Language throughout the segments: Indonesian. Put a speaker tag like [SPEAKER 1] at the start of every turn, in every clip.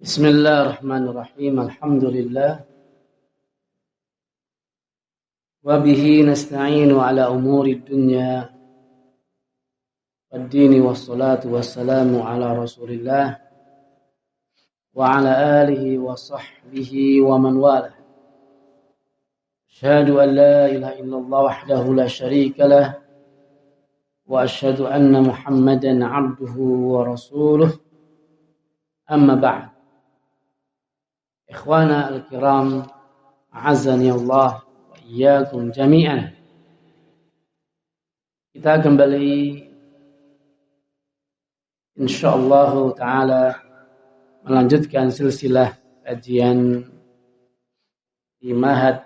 [SPEAKER 1] Bismillahirrahmanirrahim. Alhamdulillah. Wa bihi nasta'inu ala umuri dunya wad-dini wassalatu wassalamu ala Rasulillah wa ala alihi wa sahbihi wa man walah. Asyhadu an la ilaha illallah wahdahu la syarika lah wa asyhadu anna Muhammadan 'abduhu wa rasuluh. Amma ba'd. Ikhwana al-kiram, a'azzani Allah wa iyyakum jami'an. Kita kembali insyaallah taala melanjutkan silsilah kajian di Ma'had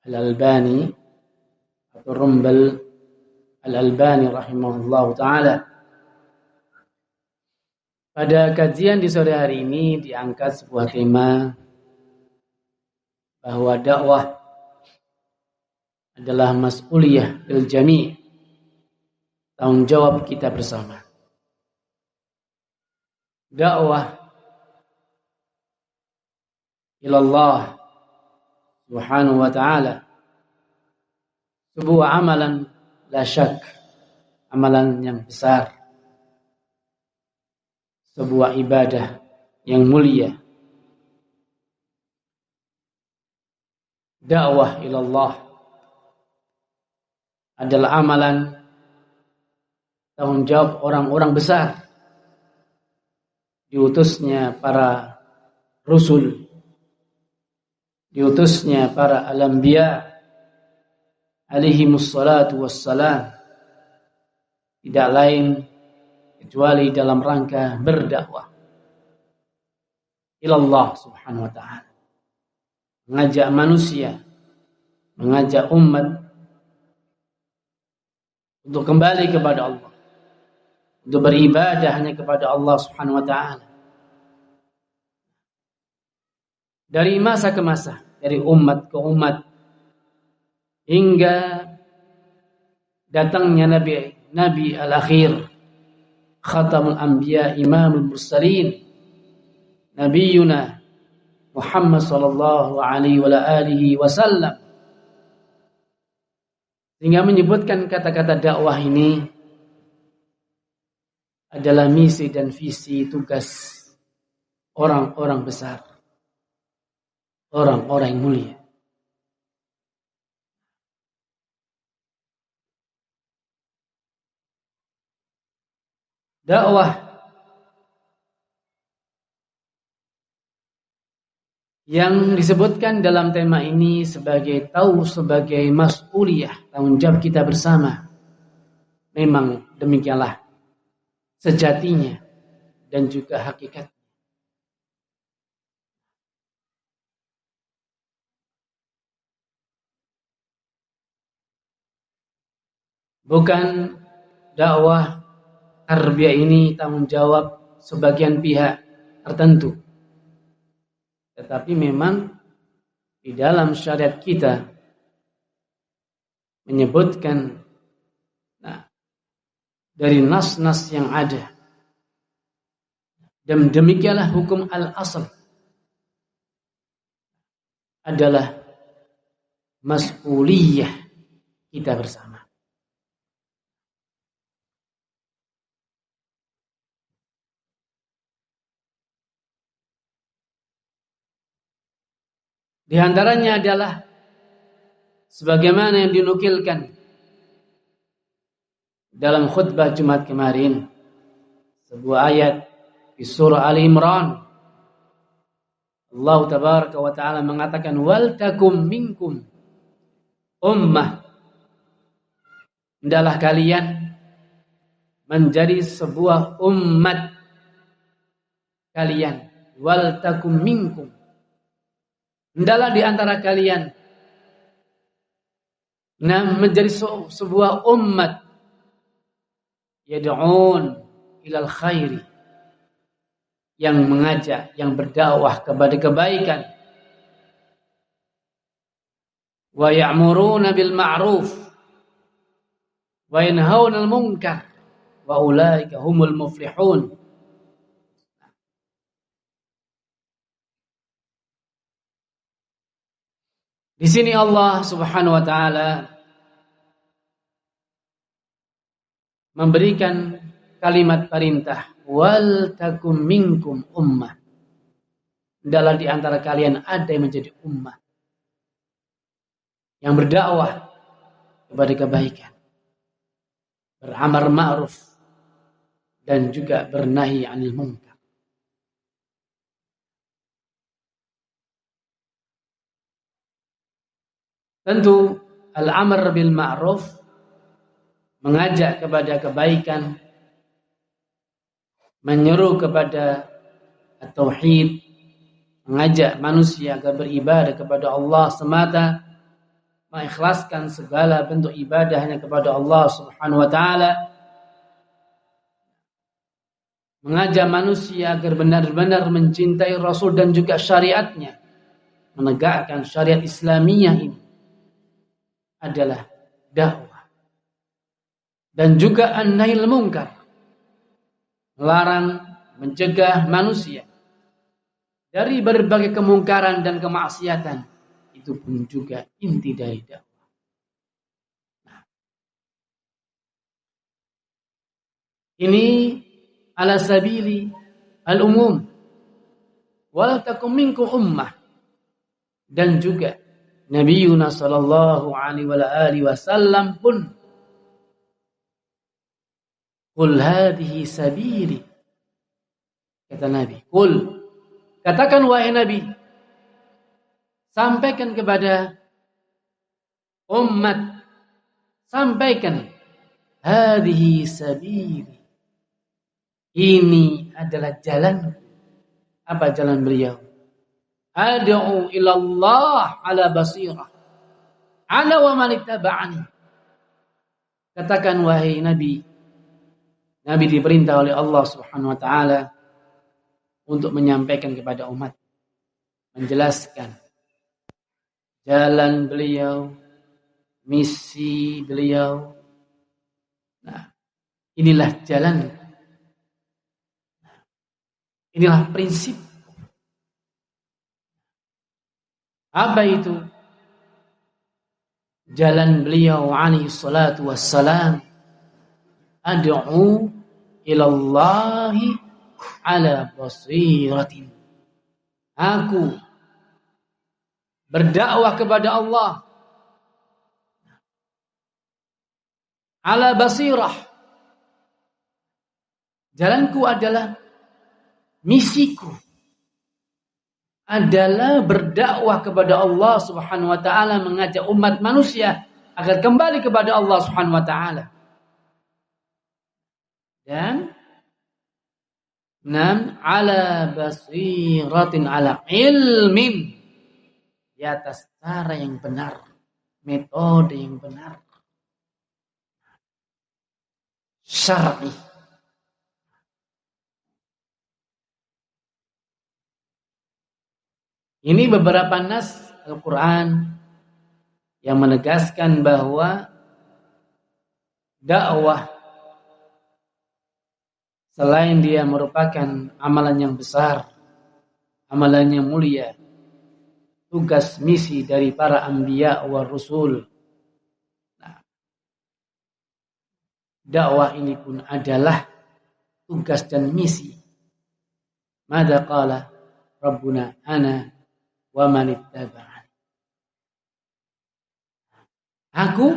[SPEAKER 1] Al-Albani atau Rumbel Al-Albani rahimahullah taala. Pada kajian di sore hari ini diangkat sebuah tema bahwa dakwah adalah mas'uliyah bil jami', tanggung jawab kita bersama. Dakwah ilallah subhanahu wa ta'ala sebuah amalan la syak, amalan yang besar, sebuah ibadah yang mulia. Dakwah ilallah adalah amalan tanggung jawab orang-orang besar, diutusnya para rasul, diutusnya para al-anbiya alaihimus salatu wassalam, tidak lain kecuali dalam rangka berdakwah ilallah subhanahu wa ta'ala, mengajak manusia, mengajak umat untuk kembali kepada Allah, untuk beribadah hanya kepada Allah subhanahu wa ta'ala. Dari masa ke masa, dari umat ke umat, hingga datangnya Nabi al-akhir, Khatamul Anbiya Imamul Mursalin, Nabiyuna Muhammad sallallahu alaihi wa alihi wasallam, sehingga menyebutkan kata-kata dakwah ini adalah misi dan visi tugas orang-orang besar, orang-orang yang mulia. Dakwah yang disebutkan dalam tema ini sebagai mas'uliyah, tanggung jawab kita bersama, memang demikianlah sejatinya dan juga hakikat. Bukan dakwah tarbiyah ini tanggung jawab sebagian pihak tertentu, tetapi memang di dalam syariat kita menyebutkan dari nas-nas yang ada, dan demikianlah hukum al-asl adalah mas'uliyah kita bersama. Di antaranya adalah sebagaimana yang dinukilkan dalam khutbah Jumat kemarin, sebuah ayat di surah Ali Imran. Allah tabaraka wa ta'ala mengatakan, wal takum minkum ummah, hendaklah kalian menjadi sebuah umat kalian, wal takum minkum, hendaklah di antara kalian menjadi sebuah umat yad'un ilal khairi, yang mengajak, yang berdakwah kepada kebaikan, wa ya'muruna bil ma'ruf wa yanhauna 'anil munkar wa ulaika humul muflihun. Di sini Allah Subhanahu wa taala memberikan kalimat perintah, wal takum minkum ummah. Hendaklah di antara kalian ada yang menjadi ummah yang berdakwah kepada kebaikan, beramar ma'ruf, dan juga bernahi 'anil munkar. Tentu al-amr bil ma'ruf, mengajak kepada kebaikan, menyeru kepada at-tauhid, mengajak manusia agar beribadah kepada Allah semata, mengikhlaskan segala bentuk ibadah hanya kepada Allah Subhanahu wa taala, mengajak manusia agar benar-benar mencintai Rasul dan juga syariatnya, menegakkan syariat Islamiyah ini adalah dakwah. Dan juga an-nahyul munkar, melarang, mencegah manusia dari berbagai kemungkaran dan kemaksiatan. Itu pun juga inti dari dakwah. Nah, ini ala sabili al-umum, wal takum minkum ummah. Dan juga Nabi Yunus sallallahu alaihi wasallam pun, qul hadhihi sabili, kata Nabi, qul, katakan wahai Nabi, sampaikan kepada umat, sampaikan, hadhihi sabili, ini adalah jalan. Apa jalan beliau? Ad'u ilallah ala basirah, ana wa man ittaba'ani. Katakan wahai Nabi, Nabi diperintah oleh Allah Subhanahu wa taala untuk menyampaikan kepada umat, menjelaskan jalan beliau, misi beliau. Nah, inilah jalan. Inilah prinsip. Apa itu? Jalan beliau alaihi salatu wassalam, ad'u ilallahi ala basiratin. Aku berdakwah kepada Allah ala basirah. Jalanku adalah, misiku adalah berdakwah kepada Allah Subhanahu wa taala, mengajak umat manusia agar kembali kepada Allah Subhanahu wa taala. Dan ala basiratin, ala ilmin, di atas cara yang benar, metode yang benar, syar'i. Ini beberapa nas Al-Quran yang menegaskan bahwa dakwah, selain dia merupakan amalan yang besar, amalan yang mulia, tugas misi dari para anbiya wa rusul. Nah, dakwah ini pun adalah tugas dan misi. Mada qala Rabbuna ana wa man ittaba'ani. Aku,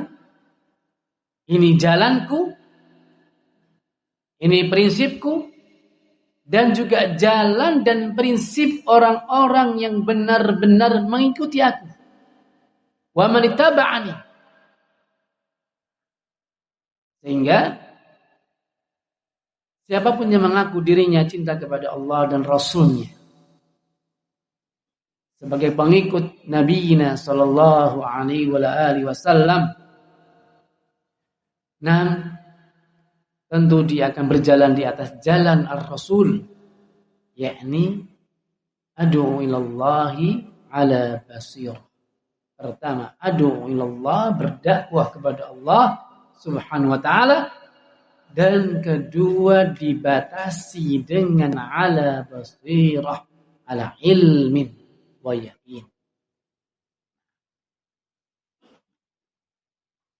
[SPEAKER 1] ini jalanku, ini prinsipku, dan juga jalan dan prinsip orang-orang yang benar-benar mengikuti aku. Wa man ittaba'ani. Sehingga siapapun yang mengaku dirinya cinta kepada Allah dan Rasulnya, sebagai pengikut Nabi sallallahu alaihi wasallam, nah, tentu dia akan berjalan di atas jalan ar-Rasul, yakni ad'u ilallahi ala basirah. Pertama, ad'u ilallah, berdakwah kepada Allah Subhanahu wa taala, dan kedua dibatasi dengan ala basirah, ala ilmin wa yakin.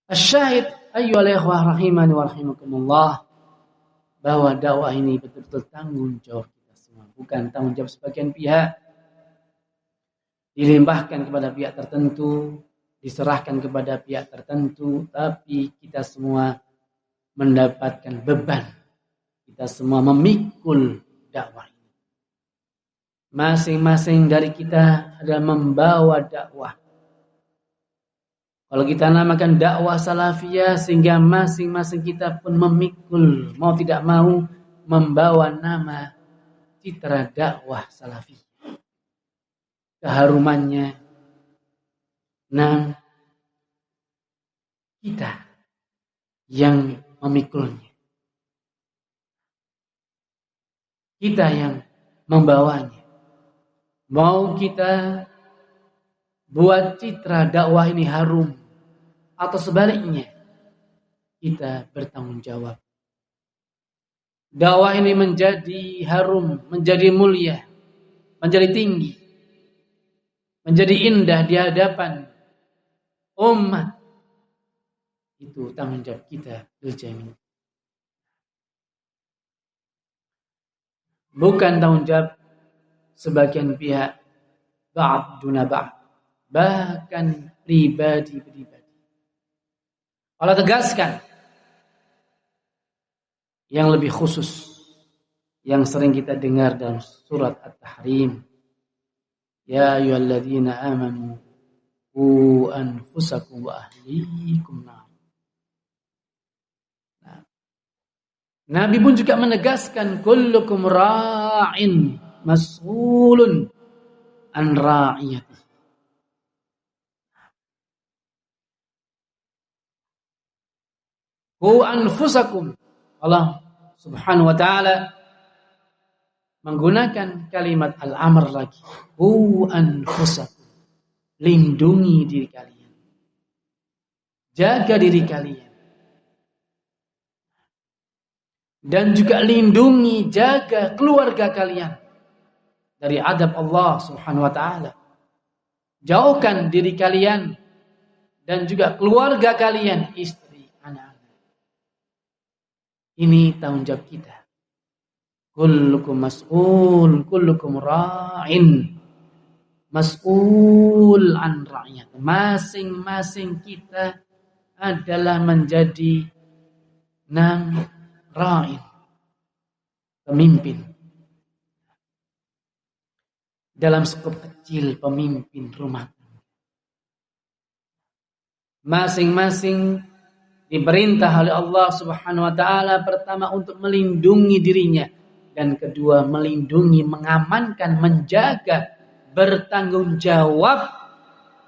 [SPEAKER 1] Asyahid ayyuhal ikhwah rahimani wa rahimakumullah, bahwa dakwah ini betul-betul tanggung jawab kita semua, bukan tanggung jawab sebagian pihak dilimpahkan kepada pihak tertentu, diserahkan kepada pihak tertentu, tapi kita semua mendapatkan beban. Kita semua memikul dakwah ini. Masing-masing dari kita adalah membawa dakwah. Kalau kita namakan dakwah salafiyah, sehingga masing-masing kita pun memikul, mau tidak mau, membawa nama citra dakwah salafiyah. Keharumannya, nah kita yang memikulnya. Kita yang membawanya. Mau kita buat citra dakwah ini harum, atau sebaliknya, kita bertanggung jawab. Dakwah ini menjadi harum, menjadi mulia, menjadi tinggi, menjadi indah di hadapan umat. Itu tanggung jawab kita bil jami'. Bukan tanggung jawab sebagian pihak, ba'd duna ba'd, bahkan pribadi-pribadi. Allah tegaskan yang lebih khusus, yang sering kita dengar dalam surat At-Tahrim. Ya ayyuhalladzina amanu qu anfusakum wa ahlikum nar. Nabi pun juga menegaskan kullukum ra'in mas'ulun an ra'iyati. Qu anfusakum. Allah Subhanahu wa taala menggunakan kalimat al-amr lagi. Qu anfusakum. Lindungi diri kalian. Jaga diri kalian. Dan juga lindungi, jaga keluarga kalian dari adab Allah Subhanahu wa taala. Jauhkan diri kalian dan juga keluarga kalian, istri, anak-anak. Ini tanggung jawab kita. Kullukum mas'ul, kullukum ra'in. Mas'ul an ra'iyat. Masing-masing kita adalah menjadi ra'in, pemimpin. Dalam skop kecil, pemimpin rumah. Masing-masing diperintah oleh Allah Subhanahu wa taala, pertama untuk melindungi dirinya, dan kedua melindungi, mengamankan, menjaga, bertanggung jawab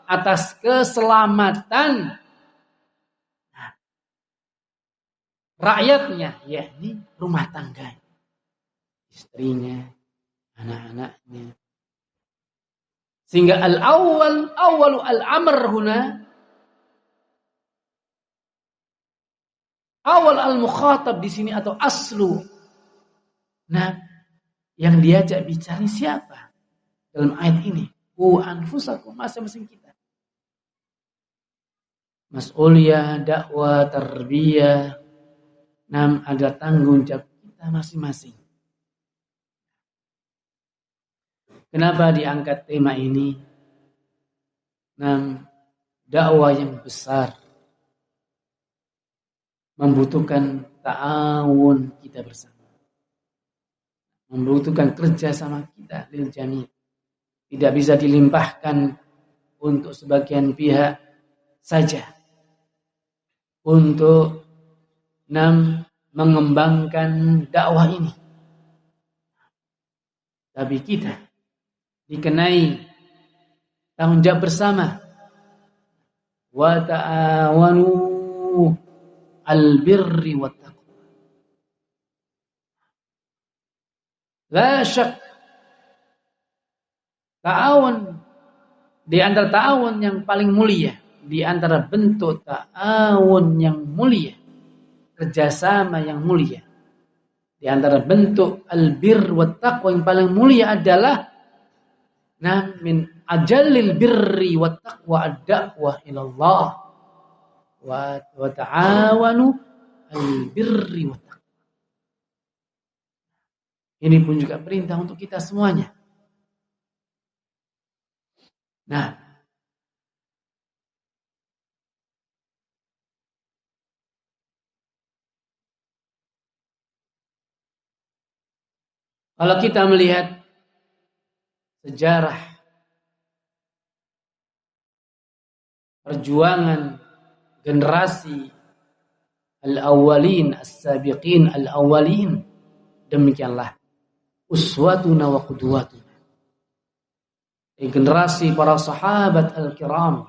[SPEAKER 1] atas keselamatan rakyatnya, yakni rumah tangga, istrinya, anak-anaknya. Sehingga al-awwalu al-amr huna, awal al-mukhatab di sini atau aslu. Nah, yang diajak bicara siapa dalam ayat ini? Qu anfusakum, masing-masing kita. Mas'uliyah, dakwah, tarbiyah, ada tanggung jawab kita masing-masing. Kenapa diangkat tema ini? Dakwah yang besar membutuhkan ta'awun kita bersama. Membutuhkan kerjasama kita lil jami'. Tidak bisa dilimpahkan untuk sebagian pihak saja untuk mengembangkan dakwah ini. Tapi kita dikenai tanggung jawab bersama. Wa ta'awanu al-birri wat taqwa. La syak, ta'awun di antara ta'awun yang paling mulia, di antara bentuk ta'awun yang mulia, kerjasama yang mulia, di antara bentuk al-birr wat taqwa yang paling mulia adalah min ajallil birri wat taqwa ad-da'wah ila Allah. wa ta'awanu al-birri wat taqwa. Ini pun juga perintah untuk kita semuanya. Nah, kalau kita melihat sejarah perjuangan generasi al-awwalin, as-sabiqin al-awwalin, demikianlah uswatuna wa qudwatuna. Generasi para sahabat al-kiram,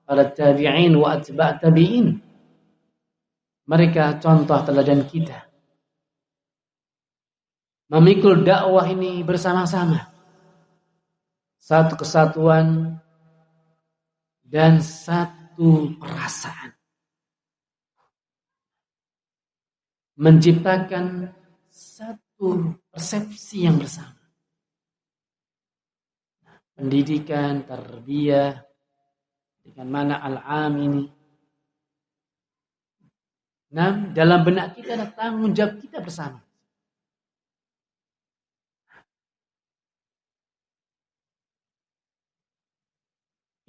[SPEAKER 1] para tabi'in wa atba' tabi'in, mereka contoh teladan kita. Memikul dakwah ini bersama-sama, satu kesatuan dan satu perasaan, menciptakan satu persepsi yang bersama. Pendidikan, tarbiyah, dengan mana al-am ini. Nah, dalam benak kita ada tanggung jawab kita bersama.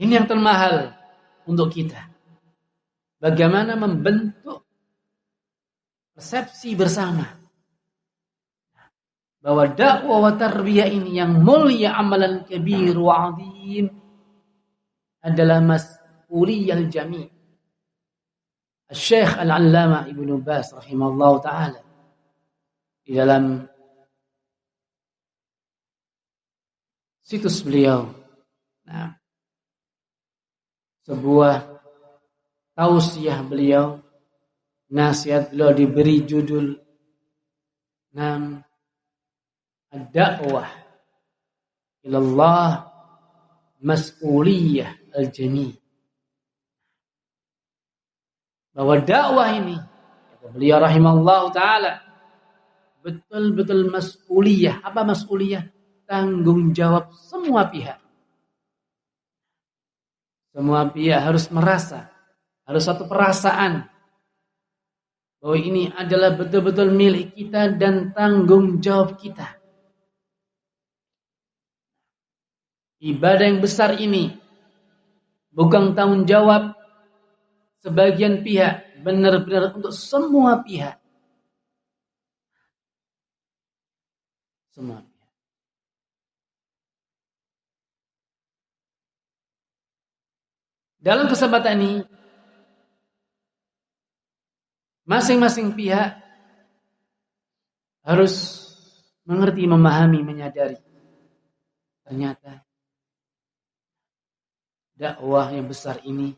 [SPEAKER 1] Ini yang termahal untuk kita. Bagaimana membentuk persepsi bersama bahwa dakwah wa tarbiyah ini yang mulia, amalan kabir wa azim, adalah mas'uliyah jami'. Syekh Al-Allamah Ibnu Baz rahimahullah ta'ala di dalam situs beliau, nah, sebuah tausiah beliau, nasihat beliau diberi judul ad-da'wah ilallah mas'uliyah al-jami'. Bahwa dakwah ini, kata beliau rahimahullah ta'ala, betul-betul mas'uliyah. Apa mas'uliyah? Tanggung jawab semua pihak. Semua pihak harus merasa, harus satu perasaan bahwa ini adalah betul-betul milik kita dan tanggung jawab kita. Ibadah yang besar ini bukan tanggung jawab sebagian pihak, benar-benar untuk semua pihak. Semua pihak. Dalam kesempatan ini, masing-masing pihak harus mengerti, memahami, menyadari. Ternyata dakwah yang besar ini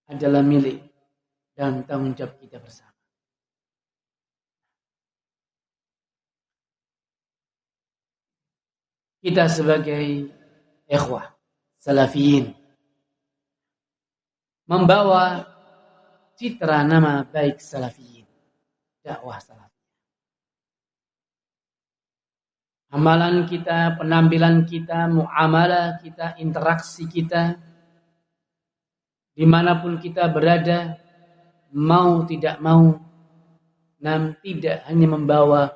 [SPEAKER 1] adalah milik dan tanggung jawab kita bersama. Kita sebagai ikhwah salafiyin membawa citra nama baik salafiyin, dakwah salafiyah. Amalan kita, penampilan kita, muamalah kita, interaksi kita, dimanapun kita berada, mau tidak mau, tidak hanya membawa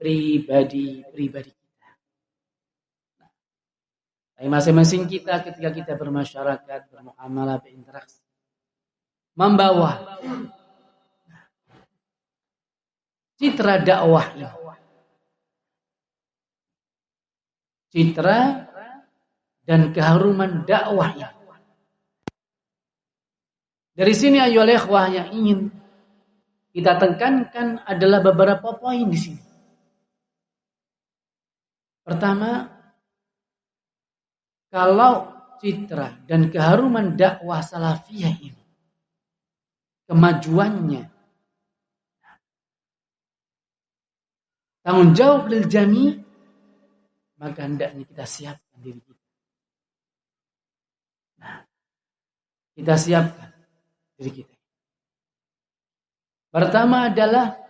[SPEAKER 1] pribadi kita. Tapi masing-masing kita ketika kita bermasyarakat, bermuamalah, berinteraksi, membawa citra dakwah ini. Citra dan keharuman dakwah ini. Dari sini ayolah ikhwah yang ingin kita tekankan adalah beberapa poin di sini. Pertama, kalau citra dan keharuman dakwah salafiyah ini, kemajuannya, tanggung jawab lil jami', maka hendaknya kita siapkan diri kita. Kita siapkan diri kita. Pertama adalah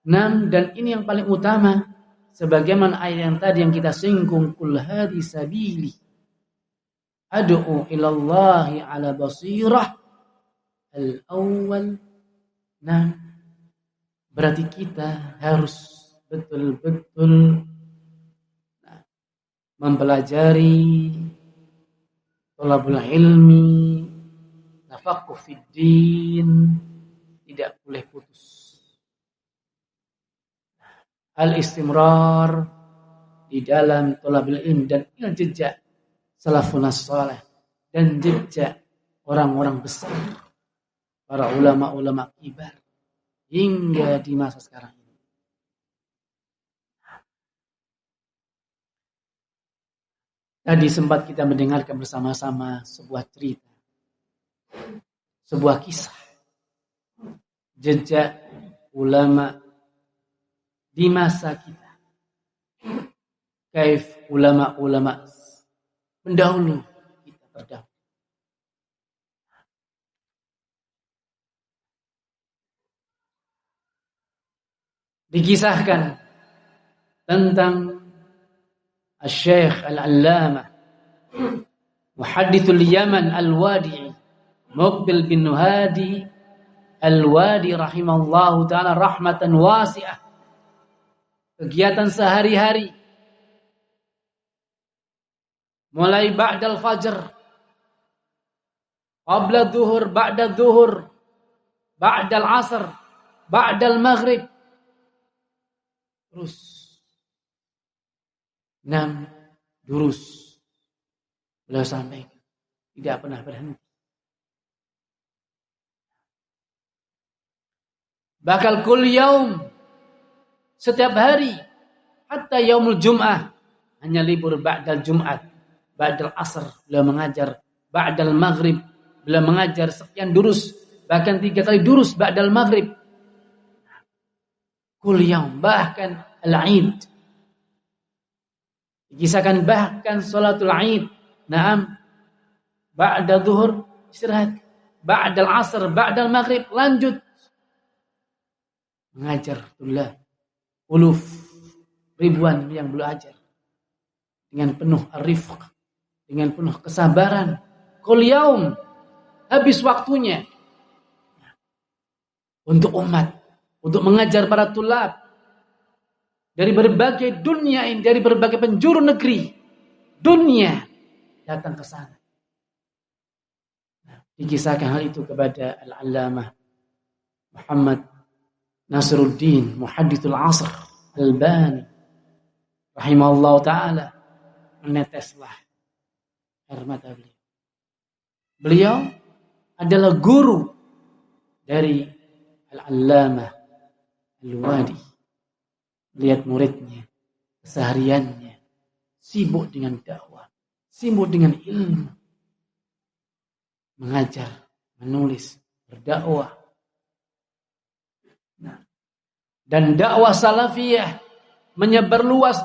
[SPEAKER 1] dan ini yang paling utama, sebagaimana ayat yang tadi yang kita singgung, kul hadhi sabili ad'u ilallahi ala basirah al-awwal. Nah, berarti kita harus betul-betul mempelajari thalabul ilmi, tafaqquh fid din, tidak boleh putus. Al-istimrar di dalam thalabul ilmi dan jejak salafun salih dan jejak orang-orang besar, para ulama-ulama kibar hingga di masa sekarang ini. Tadi sempat kita mendengarkan bersama-sama sebuah cerita, sebuah kisah jejak ulama di masa kita. Kaif ulama-ulama pendahulu kita terdahulu. Dikisahkan tentang Al-Syekh Al-Allamah Muhaddithul Yaman Al-Wadi'i Muqbil bin Hadi Al-Wadi rahimallahu ta'ala rahmatan wasi'ah. Kegiatan sehari-hari mulai ba'dal fajr, qabla dhuhur, ba'da dhuhur, ba'dal asr, ba'dal maghrib, terus 6 durus beliau sampaikan, tidak pernah berhenti. Bakal kul yaum, setiap hari, hatta yaumul jum'ah, hanya libur ba'dal jum'at, ba'dal asr beliau mengajar, ba'dal maghrib beliau mengajar sekian durus, bahkan 3 kali durus ba'dal maghrib. Kul yaum, bahkan al-Aid. Dikisahkan bahkan salatul Aid. Naam. Ba'da zuhur istirahat. Ba'dal asr, ba'dal maghrib lanjut. Mengajar tullah. Uluf ribuan yang beliau ajar. Dengan penuh rifq, dengan penuh kesabaran. Kul yaum, habis waktunya untuk umat, untuk mengajar para tulab dari berbagai dunia ini, dari berbagai penjuru negeri dunia datang ke sana. Nah, dikisahkan hal itu kepada Al-Allamah Muhammad Nasruddin Muhaddithul Asr Albani rahimahullah ta'ala. Meneteslah air mata beliau. Beliau adalah guru dari Al-Allamah Al-Wadi. Lihat muridnya, kesehariannya, sibuk dengan dakwah, sibuk dengan ilmu, mengajar, menulis, berdakwah. Nah, dan dakwah salafiyah menyebar luas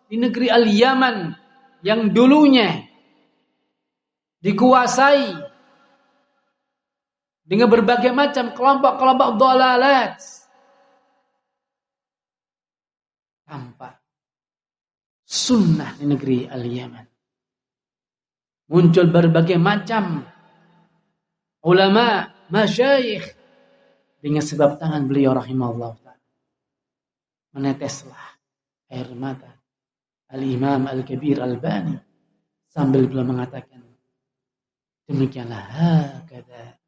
[SPEAKER 1] di negeri Al-Yaman yang dulunya dikuasai dengan berbagai macam kelompok-kelompok dhalalat. Tampak sunnah di negeri Al-Yaman. Muncul berbagai macam ulama, masyayikh dengan sebab tangan beliau rahimahullah ta'ala. Meneteslah air mata Al-Imam Al-Kabir Al-Bani sambil beliau mengatakan, demikianlah hakadha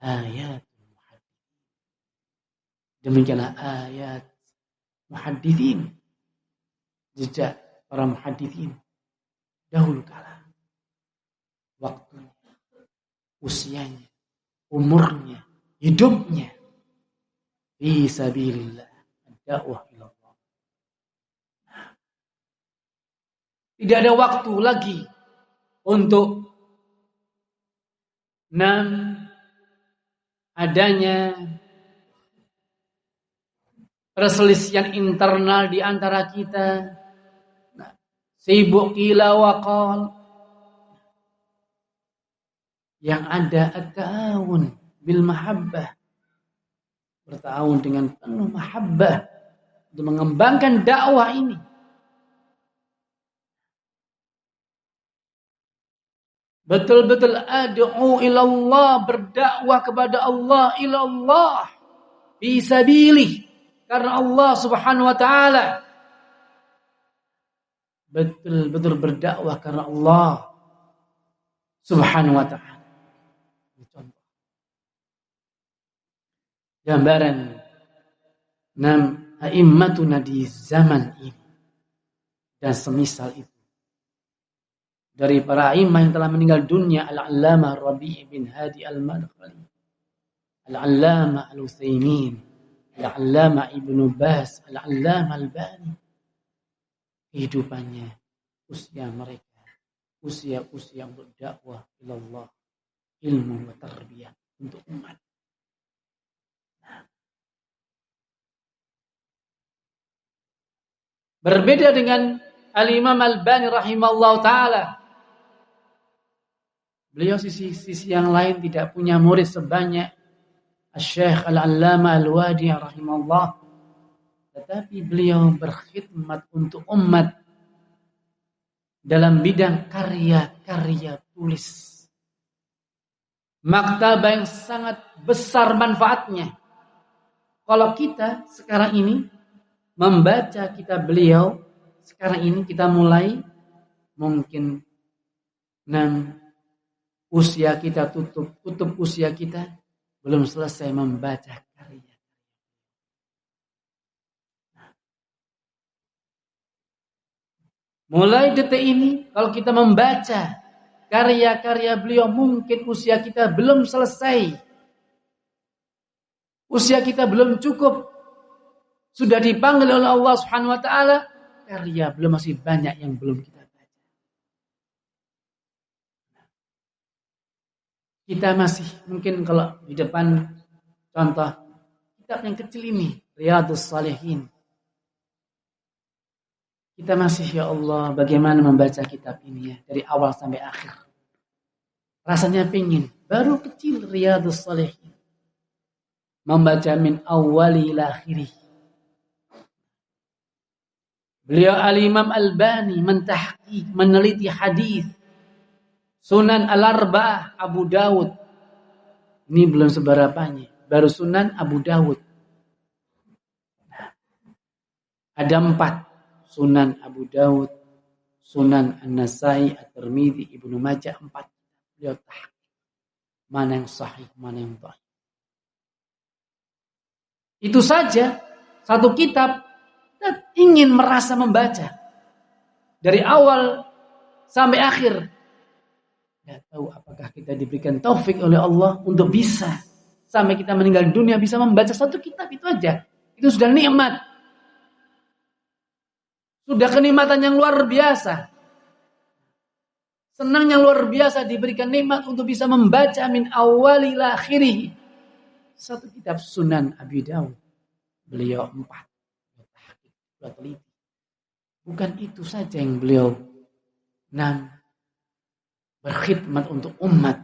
[SPEAKER 1] ayat muhaddithin. Demikianlah ayat muhaddithin, jejak para muhaddithin dahulu kala, waktunya, usianya, umurnya, hidupnya fi sabilillah, dakwah ila Allah. Tidak ada waktu lagi untuk adanya perselisihan internal di antara kita. Sibuk qila wa qal. Yang ada at-ta'awun bil mahabbah. Bertahun dengan penuh mahabbah untuk mengembangkan dakwah ini. Betul-betul ad'u ilallah, berdakwah kepada Allah, ilallah, fisabilih, karena Allah Subhanahu wa taala. Betul-betul berdakwah karena Allah Subhanahu wa taala. Contoh. Gambaran a'immatuna di zaman ini dan semisal itu. Dari para imam yang telah meninggal dunia, Al-Allamah Rabi' bin Hadi Al-Madkhali, Al-Allamah Al-Utsaimin, Al-Allamah Ibnu Baz, Al-Allamah Al-Albani. Kehidupannya, usia mereka, usia-usia untuk dakwah ilallah, ilmu wa tarbiyah untuk umat. Berbeda dengan Al-Imam Al-Albani rahimahullah ta'ala. Beliau sisi yang lain tidak punya murid sebanyak Syekh Al-Allamah Al-Wadi rahimahullah. Tetapi beliau berkhidmat untuk umat dalam bidang karya-karya tulis. Maktabah yang sangat besar manfaatnya. Kalau kita sekarang ini membaca kitab beliau, sekarang ini kita mulai mungkin usia kita tutup usia kita belum selesai membaca karya. Mulai detik ini kalau kita membaca karya-karya beliau mungkin usia kita belum selesai. Usia kita belum cukup. Sudah dipanggil oleh Allah Subhanahu wa taala, karya belum masih banyak yang belum kita baca. Kita masih mungkin kalau di depan contoh kitab yang kecil ini, Riyadhus Shalihin. Kita masih, ya Allah, bagaimana membaca kitab ini ya dari awal sampai akhir. Rasanya pingin, baru kecil Riyadhus Shalihin. Membaca min awwali ila akhirih. Beliau Al-Imam Al-Albani mentahqiq, meneliti hadis Sunan Al-Arba'ah Abu Dawud. Ini belum seberapanya, baru Sunan Abu Dawud. Ada 4, Sunan Abu Dawud, Sunan An-Nasai, At-Tirmidzi, Ibnu Majah, 4. Beliau tahqiq mana yang sahih, mana yang dhaif. Itu saja satu kitab. Kita ingin merasa membaca dari awal sampai akhir. Tidak tahu apakah kita diberikan taufik oleh Allah untuk bisa sampai kita meninggal dunia bisa membaca satu kitab itu aja. Itu sudah nikmat. Sudah kenikmatan yang luar biasa. Senang yang luar biasa diberikan nikmat untuk bisa membaca min awwali ila akhirih. Satu kitab Sunan Abi Dawud. Beliau 4. Teliti. Bukan itu saja yang beliau berkhidmat untuk umat.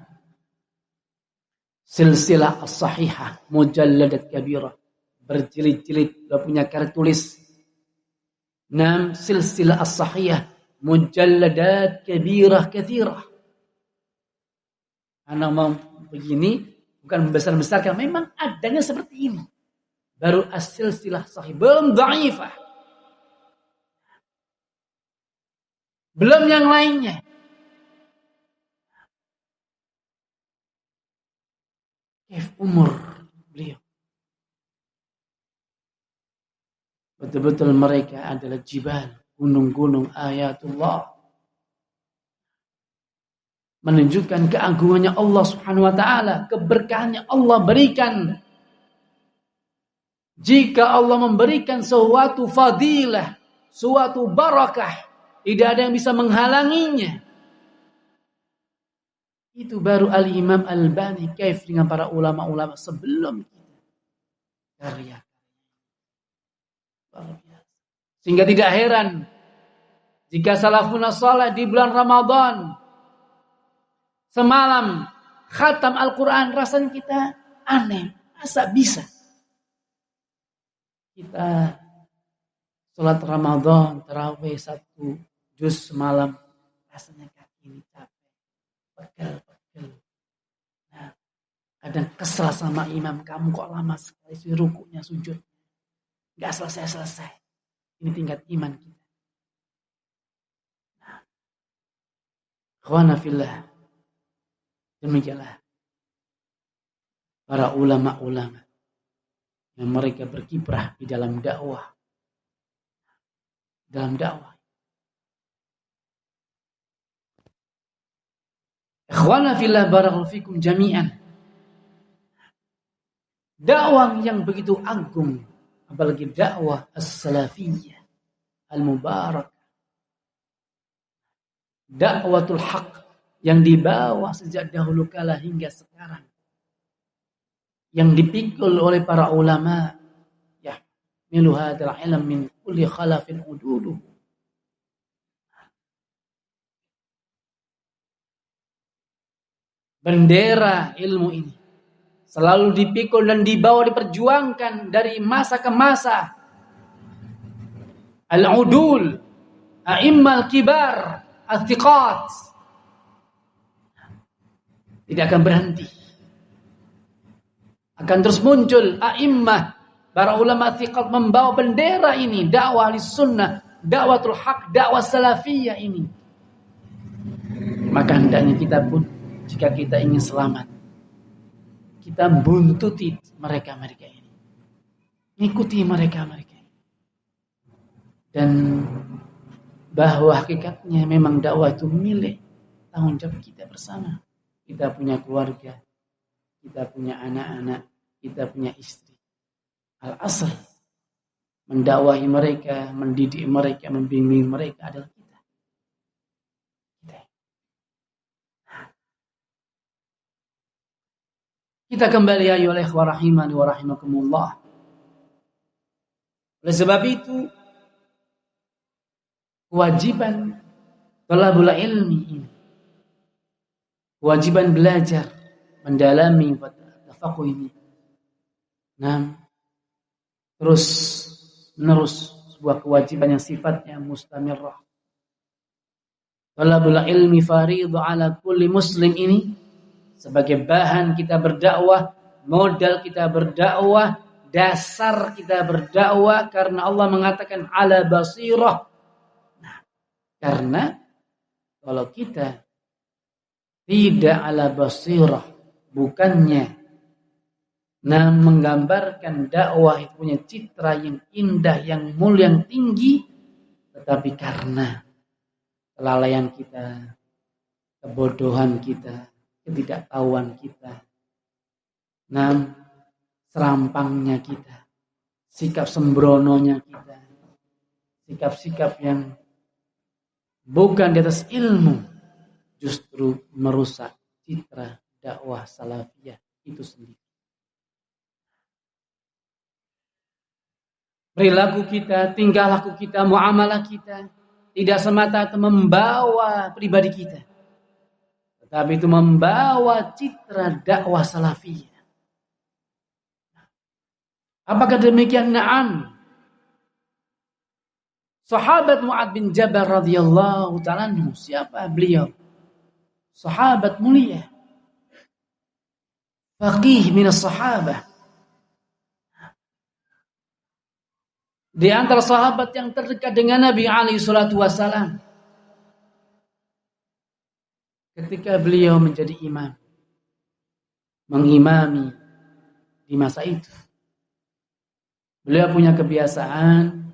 [SPEAKER 1] Silsilah as-sahihah mujalladat kabirah, berjilid-jilid, beliau punya karya tulis. Silsilah as-sahihah mujalladat kabirah katsirah. Anak mau begini bukan membesar-besarkan, memang adanya seperti ini. Baru as-silsilah sahih, belum dhaifah. Belum yang lainnya. Umur beliau. Betul-betul mereka adalah jibal, gunung-gunung ayatullah. Menunjukkan keagungannya Allah Subhanahu wa taala, keberkahannya Allah berikan. Jika Allah memberikan suatu fadilah, suatu barakah, tidak ada yang bisa menghalanginya. Itu baru Al-Imam Al-Albani kaif dengan para ulama-ulama sebelum kita. Karya. Sehingga tidak heran jika salafun salih di bulan Ramadan semalam khatam Al-Quran, rasanya kita aneh. Masa bisa? Kita sholat Ramadan, tarawih 1 juz semalam, rasanya kaki ini capek. pegel. Nah, kadang kesal sama imam, kamu kok lama sekali sih rukunya, sujud. Gak selesai. Ini tingkat iman kita. Nah, ikhwana fillah. Demikianlah para ulama-ulama yang mereka berkiprah di dalam dakwah. Ikhwana fillah barakallahu fikum jami'an. Dakwah yang begitu agung, apalagi dakwah as-salafiyah al-mubarak. Dakwatul haq yang dibawa sejak dahulu kala hingga sekarang. Yang dipikul oleh para ulama. Ya, milu hadzal ilm min kulli khalafin ududuh. Bendera ilmu ini selalu dipikul dan dibawa, diperjuangkan dari masa ke masa. Al-udul, a'immal kibar, al-thiqat. Tidak akan berhenti. Akan terus muncul a'immah, para ulama thiqat membawa bendera ini, dakwah sunnah, dakwatul haq, dakwah salafiyah ini. Maka hendaknya kita pun, jika kita ingin selamat, kita buntuti mereka ini. Ikuti mereka ini. Dan bahwa hakikatnya memang dakwah itu milik tanggung jawab kita bersama. Kita punya keluarga, kita punya anak-anak, kita punya istri. Al-asl mendakwahi mereka, mendidik mereka, membimbing mereka adalah kita. Kita kembali ayolah wa rahimani wa rahimakumullah. Oleh sebab itu, kewajiban talabul ilmi ini, kewajiban belajar, mendalami tafaqquh ini. Nah, terus menerus sebuah kewajiban yang sifatnya mustamirrah. Talabul ilmi fardhu ala kulli muslim ini sebagai bahan kita berdakwah, modal kita berdakwah, dasar kita berdakwah, karena Allah mengatakan ala basirah. Nah, karena kalau kita tidak ala basirah, bukannya menggambarkan dakwah itu punya citra yang indah, yang mulia, yang tinggi, tetapi karena kelalaian kita, kebodohan kita, ketidaktahuan kita, serampangnya kita, sikap sembrononya kita, sikap-sikap yang bukan di atas ilmu, justru merusak citra dakwah salafiyah itu sendiri. Perilaku kita, tingkah laku kita, muamalah kita tidak semata membawa pribadi kita, tetapi itu membawa citra dakwah salafiyah. Apakah demikian? Na'am. Sahabat Mu'adz bin Jabal radhiyallahu ta'ala anhu, siapa beliau? Sahabat mulia, faqih minas sahabah. Di antara sahabat yang terdekat dengan Nabi alaihi salatu wasalam. Ketika beliau menjadi imam, mengimami di masa itu, beliau punya kebiasaan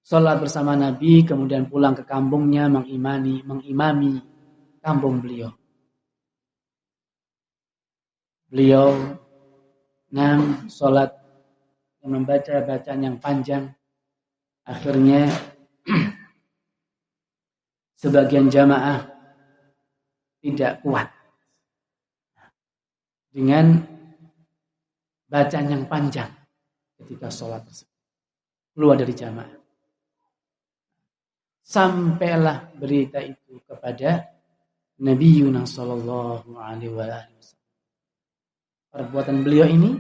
[SPEAKER 1] sholat bersama Nabi, kemudian pulang ke kampungnya mengimami kampung beliau. Beliau sholat membaca bacaan yang panjang. Akhirnya sebagian jamaah tidak kuat dengan bacaan yang panjang ketika sholat tersebut, keluar dari jamaah. Sampailah berita itu kepada Nabi Yunus sallallahu alaihi wasallam. Perbuatan beliau ini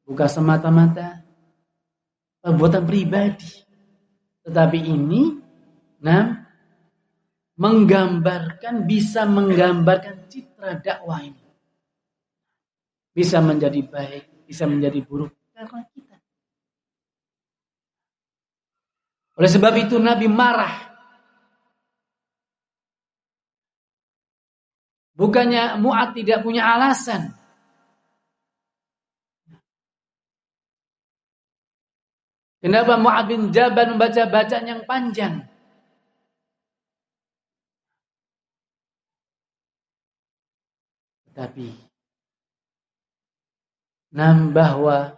[SPEAKER 1] bukan semata-mata perbuatan pribadi, tetapi ini bisa menggambarkan citra dakwah ini. Bisa menjadi baik, bisa menjadi buruk karena kita. Oleh sebab itu Nabi marah. Bukannya Mu'adz tidak punya alasan. Kenapa Mu'adz bin Jabal membaca bacaan yang panjang? Tapi bahwa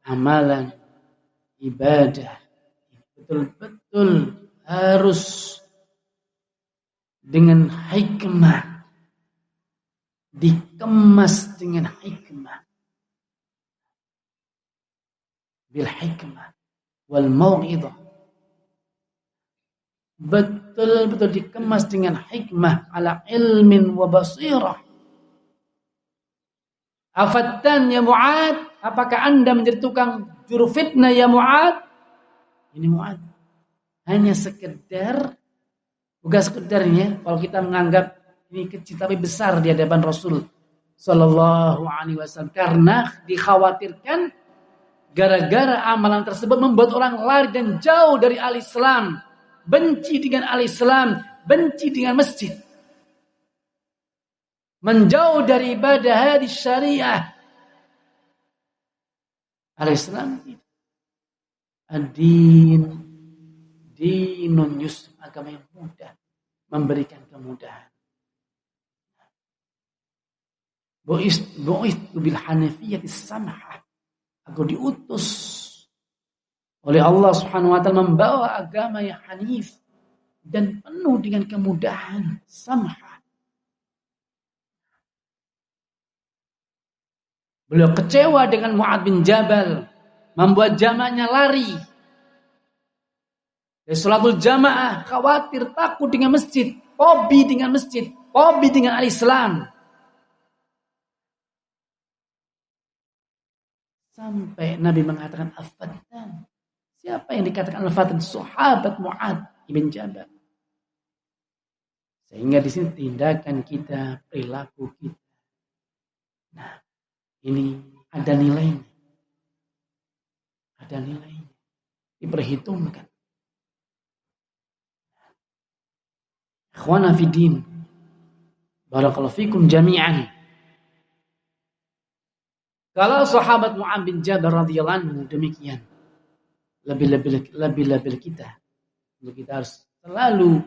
[SPEAKER 1] amalan ibadah betul-betul harus dengan hikmah, dikemas dengan hikmah, bil hikmah wal mau'izah, betul-betul dikemas dengan hikmah, ala ilmin wa basirah. Afattan ya Mu'adz, apakah Anda menjadi tukang juru fitnah ya Mu'adz? Ini Mu'adz hanya sekedar, bukan sekedarnya, kalau kita menganggap ini kecil tapi besar di hadapan Rasul sallallahu alaihi wasallam, karena dikhawatirkan gara-gara amalan tersebut membuat orang lari dan jauh dari al-Islam, benci dengan al-Islam, benci dengan masjid, menjauh dari ibadah hadis syariah. Al-Islam ad-din dinun yusr, agama yang mudah, memberikan kemudahan. Bu'ithu bil hanafiyyati samhah, aku diutus oleh Allah Subhanahu wa taala membawa agama yang hanif dan penuh dengan kemudahan, samhah. Beliau kecewa dengan Mu'adz bin Jabal, membuat jamaahnya lari dari sholatul jamaah, khawatir, takut dengan masjid, hobi dengan masjid, hobi dengan al-Islam. Sampai Nabi mengatakan al-Fattan. Siapa yang dikatakan al-Fattan? Sahabat Mu'adz bin Jabal. Sehingga di sini tindakan kita, perilaku kita. Nah, ini ada nilainya. Ada nilainya. Diperhitungkan. Ikhwana fiddin. Barakallahu fikum jami'an. Kalau sahabat Mu'adz bin Jabal radhiyallahu anhu demikian. Lebih-lebih kita. Kita harus selalu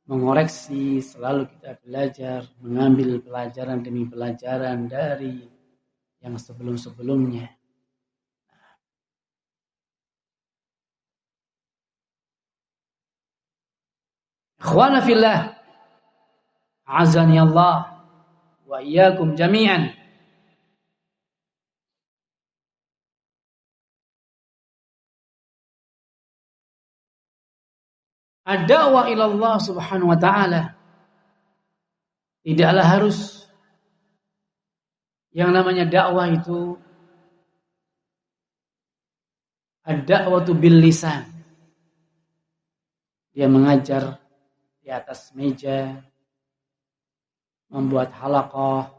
[SPEAKER 1] mengoreksi, selalu kita belajar, mengambil pelajaran demi pelajaran dari yang sebelum-sebelumnya. Ikhwana fillah, azani Allah wa iyyakum jami'an. Ad-da'wah ila Allah Subhanahu wa ta'ala tidaklah harus yang namanya dakwah itu ad-da'watu bil lisan. Dia mengajar di atas meja, membuat halaqah.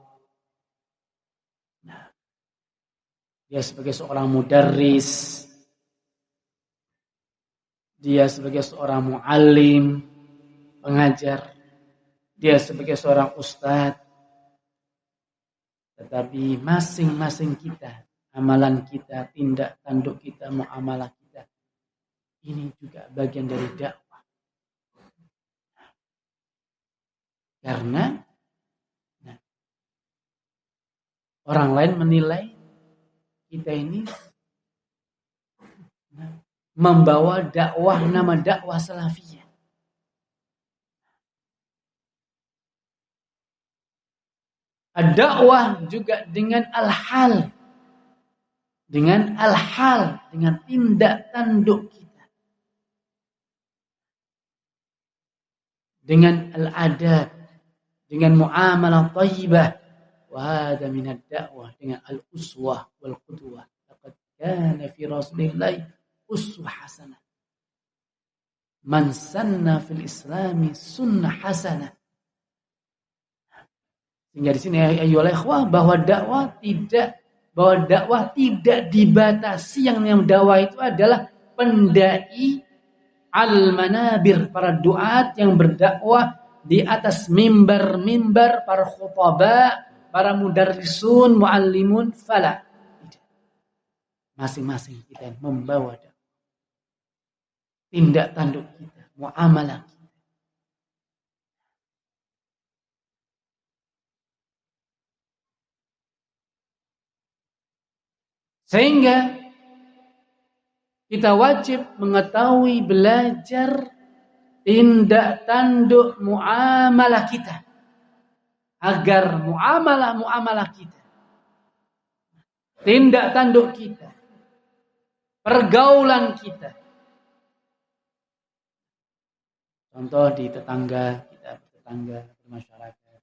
[SPEAKER 1] Nah, dia sebagai seorang mudarris, dia sebagai seorang muallim, pengajar, dia sebagai seorang ustadz. Tetapi masing-masing kita, amalan kita, tindak tanduk kita, muamalah kita, ini juga bagian dari dakwah. Karena orang lain menilai kita ini membawa dakwah, nama dakwah salafiyah. Ad-dakwah juga dengan al-hal. Dengan al-hal, dengan tindak tanduk kita. Dengan al-adab, dengan muamalah thayyibah. Wa hadha min ad-da'wah, dengan al-uswah wal qudwah. Laqad kana fi Rasulillahi uswah hasanah. Man sanna fil islami sunnah hasanah. Sehingga di sini ayolah ikhwah bahwa dakwah tidak dibatasi. Yang dakwah itu adalah pendai al-manabir, para duat yang berdakwah di atas mimbar-mimbar, para khutaba, para mudarrisun, muallimun, fala. Masing-masing kita yang membawa dakwah. Tindak tanduk kita, muamalah kita. Sehingga kita wajib mengetahui, belajar tindak tanduk muamalah kita. Agar muamalah kita, tindak tanduk kita, pergaulan kita. Contoh di tetangga kita, bermasyarakat.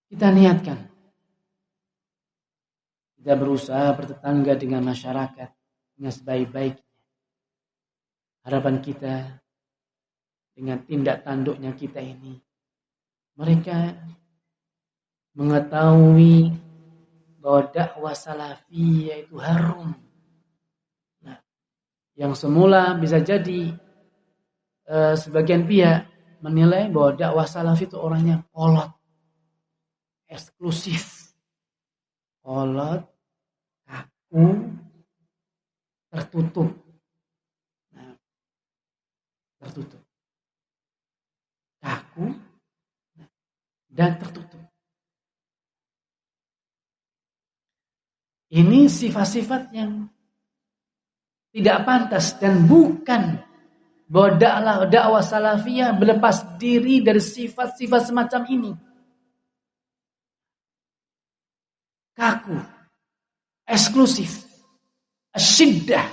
[SPEAKER 1] Kita niatkan. Kita berusaha bertetangga dengan masyarakat dengan sebaik-baiknya. Harapan kita dengan tindak tanduknya kita ini, mereka mengetahui bahwa dakwah salafiyah itu harum. Nah, yang semula bisa jadi sebagian pihak menilai bahwa dakwah salafi itu orangnya kolot, eksklusif, kolot, kaku, tertutup. Nah, tertutup, kaku, dan tertutup. Ini sifat-sifat yang tidak pantas dan bukan bahwa dakwah salafiyah berlepas diri dari sifat-sifat semacam ini. Kaku, eksklusif, asyiddah,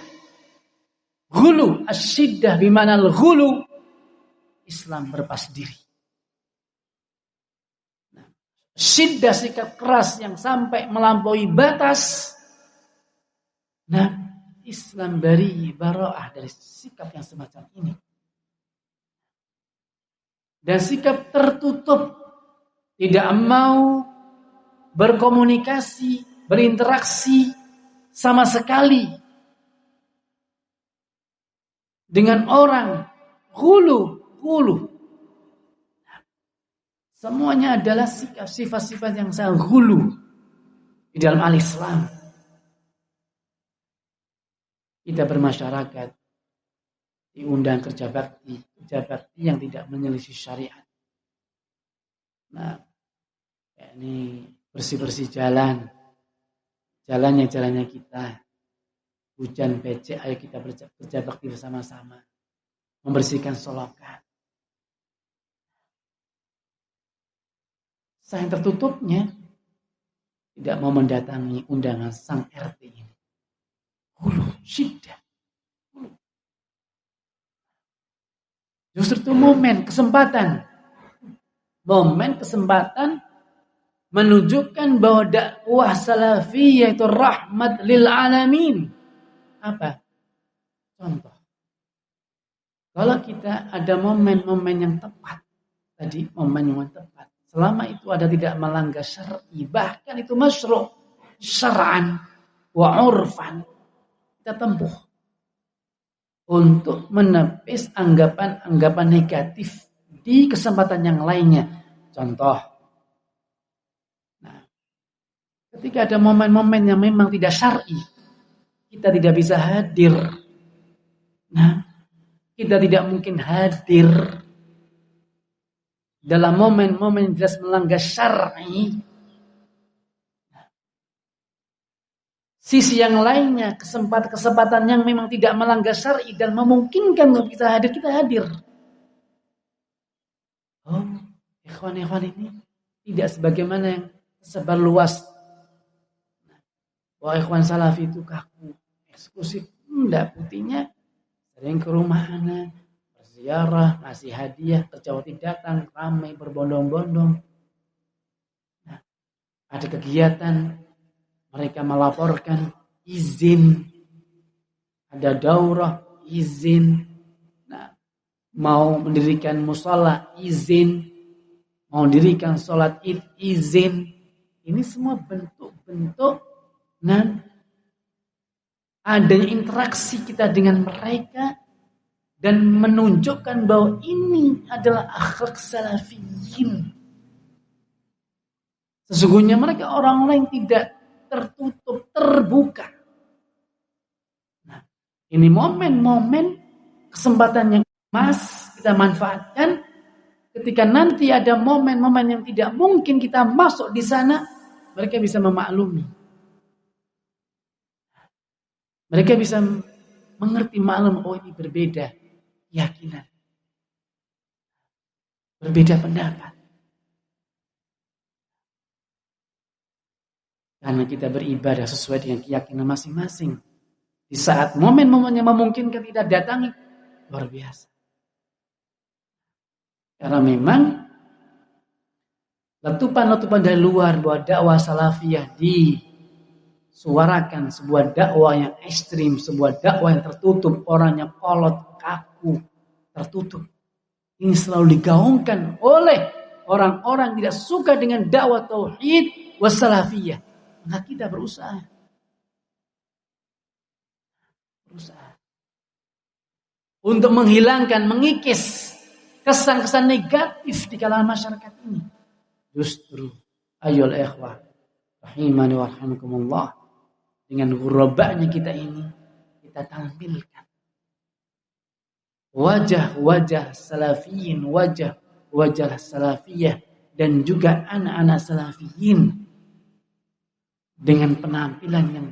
[SPEAKER 1] ghulu, asyiddah bimana al-ghulu, Islam berlepas diri. Nah, syiddah, sikap keras yang sampai melampaui batas. Nah, Islam bara'ah dari sikap yang semacam ini. Dan sikap tertutup, tidak mau berkomunikasi, berinteraksi sama sekali dengan orang. Hulu. Semuanya adalah sifat-sifat yang sangat hulu di dalam al-Islam. Kita bermasyarakat, diundang kerja bakti yang tidak menyelisih syariat. Nah, ini bersih-bersih jalannya kita. Hujan becek, ayo kita kerja bakti bersama-sama. Membersihkan solokan. Sayang tertutupnya tidak mau mendatangi undangan sang RT ini. Hulu, syiddah. Justru itu momen kesempatan menunjukkan bahwa dakwah salafiyah itu rahmat lil alamin. Apa? Contoh. Kalau kita ada momen-momen yang tepat, tadi momen yang tepat, selama itu ada tidak melanggar syar'i, bahkan itu masyru' syar'an wa 'urfan, kita tempuh untuk menepis anggapan-anggapan negatif di kesempatan yang lainnya. Contoh, nah, ketika ada momen-momen yang memang tidak syar'i, kita tidak bisa hadir. Nah, kita tidak mungkin hadir dalam momen-momen yang jelas melanggar syar'i. Sisi yang lainnya, kesempatan yang memang tidak melanggar syar'i dan memungkinkan untuk kita hadir. Oh, ikhwan ini tidak sebagaimana yang tersebar luas. Wah, ikhwan salafi itu kaku, eksklusif. Enggak, putihnya sering ke rumah anak, berziarah, ngasih hadiah, terjawati datang, ramai berbondong-bondong. Nah, ada kegiatan, mereka melaporkan izin. Ada daurah, izin. Nah, mau mendirikan musala, izin. Mau mendirikan sholat id, izin. Ini semua bentuk-bentuk dan adanya interaksi kita dengan mereka dan menunjukkan bahwa ini adalah akhlak salafiyin. Sesungguhnya mereka orang-orang yang tidak tertutup, terbuka. Nah, ini momen-momen kesempatan yang emas kita manfaatkan ketika nanti ada momen-momen yang tidak mungkin kita masuk di sana, mereka bisa memaklumi. Mereka bisa mengerti maklum, oh ini berbeda keyakinan. Berbeda pendapat. Karena kita beribadah sesuai dengan keyakinan masing-masing. Di saat momen-momen yang memungkinkan kita datangi, luar biasa. Karena memang letupan-letupan dari luar bahwa dakwah salafiyah disuarakan sebuah dakwah yang ekstrim, sebuah dakwah yang tertutup, orangnya kolot, kaku, tertutup. Ini selalu digaungkan oleh orang-orang yang tidak suka dengan dakwah tauhid wassalafiyah. Maka kita berusaha untuk menghilangkan, mengikis kesan-kesan negatif di kalangan masyarakat ini. Justru ayyul ikhwah rahimani wa rahimakumullah, dengan ghurabanya kita ini, kita tampilkan wajah-wajah salafiyin, wajah-wajah salafiyah dan juga anak-anak salafiyin dengan penampilan yang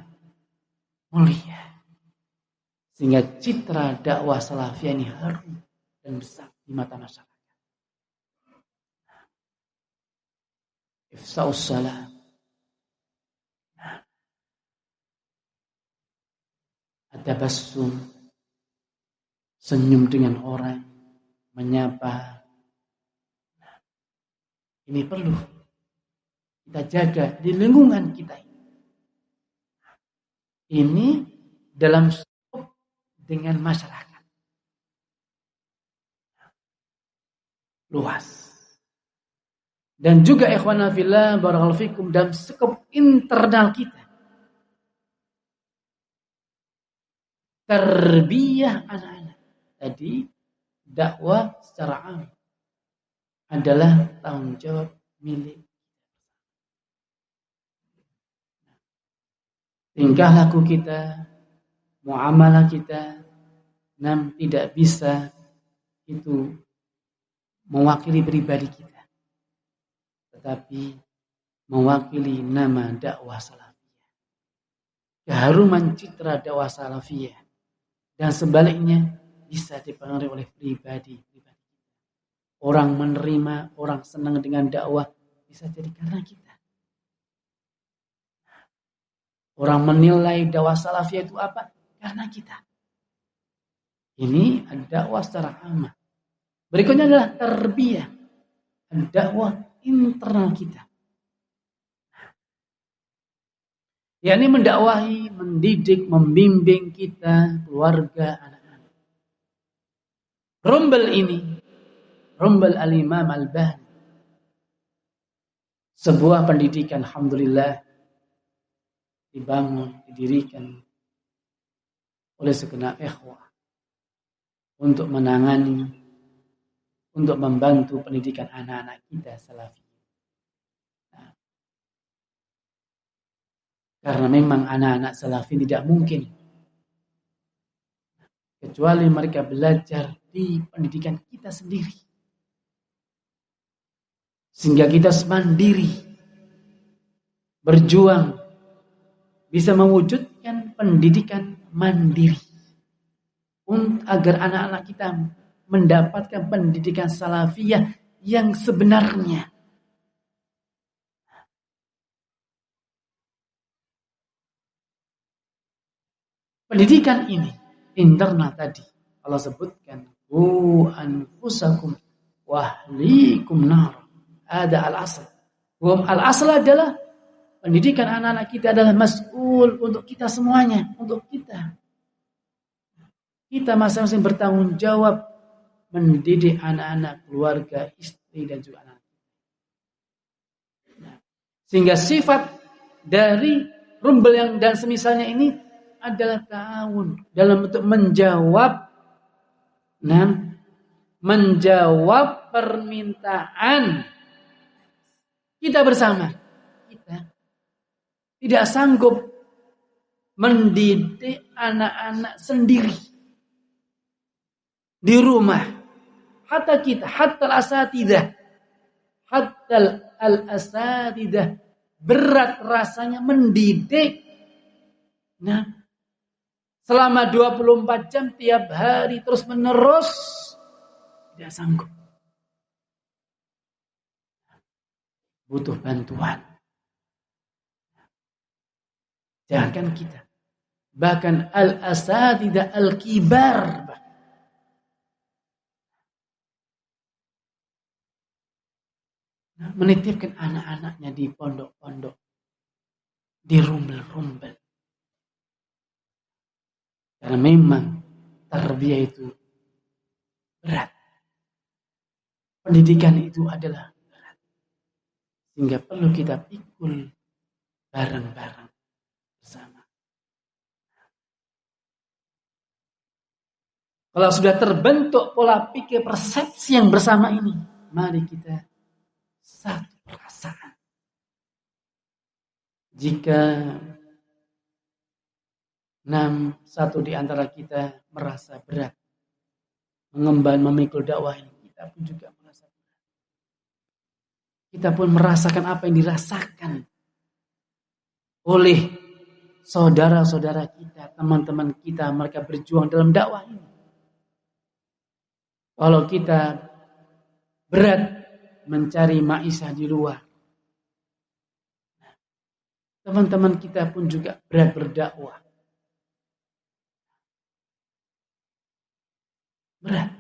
[SPEAKER 1] mulia, sehingga citra dakwah salafiyah ini harum dan besar di mata masyarakat. Ifsa'us salam. At-tabassum, senyum dengan orang, menyapa. Ini perlu kita jaga di lingkungan kita ini. Ini dalam skop dengan masyarakat luas. Dan juga ikhwana fillah barakallahu fikum dalam skop internal kita. Tarbiyah anak-anak. Tadi dakwah secara am adalah tanggung jawab milik. Tingkah laku kita, muamalah kita, tidak bisa itu mewakili pribadi kita, tetapi mewakili nama dakwah salafiyah. Keharuman citra dakwah salafiyah dan sebaliknya bisa dipengaruhi oleh pribadi. Orang menerima, orang senang dengan dakwah bisa jadi karena kita. Orang menilai dakwah salafiyah itu apa? Karena kita. Ini dakwah secara aman. Berikutnya adalah tarbiyah, dakwah internal kita. yakni mendakwahi, mendidik, membimbing kita, keluarga, anak-anak. Rumbel Al-Imam Al-Bani. Sebuah pendidikan, alhamdulillah, dibangun, didirikan oleh segenap ikhwah untuk menangani, untuk membantu pendidikan anak-anak kita salafi. Nah, karena memang anak-anak salafi tidak mungkin kecuali mereka belajar di pendidikan kita sendiri. Sehingga kita mandiri, berjuang, bisa mewujudkan pendidikan mandiri. Agar anak-anak kita mendapatkan pendidikan salafiyah yang sebenarnya. Pendidikan ini, internal tadi, Allah sebutkan, "Qu anfusakum wa ahlikum nar." Ada al-asl. Al-asl adalah pendidikan anak-anak kita adalah mas'ul untuk kita semuanya, untuk kita. Kita masing-masing bertanggung jawab mendidik anak-anak, keluarga, istri dan juga anak. Sehingga sifat dari rumbel yang dan semisalnya ini adalah ta'awun dalam bentuk menjawab permintaan kita bersama. Kita tidak sanggup mendidik anak-anak sendiri di rumah. Hatta al-asatidah berat rasanya mendidik. Nah, selama 24 jam tiap hari terus menerus tidak sanggup. Butuh bantuan. Jangan kita. Bahkan al-asatidah al-kibar. Menitipkan anak-anaknya di pondok-pondok, di rumbel-rumbel. Karena memang tarbiyah itu berat. Pendidikan itu adalah berat. Sehingga perlu kita pikul bareng-bareng bersama. Kalau sudah terbentuk pola pikir persepsi yang bersama ini, mari kita satu perasaan. Jika satu di antara kita merasa berat mengemban memikul dakwah ini, kita pun juga merasa berat. Kita pun merasakan apa yang dirasakan oleh saudara-saudara kita, teman-teman kita, mereka berjuang dalam dakwah ini. Kalau kita berat mencari maisha di luar, teman-teman kita pun juga berat berdakwah. Berat.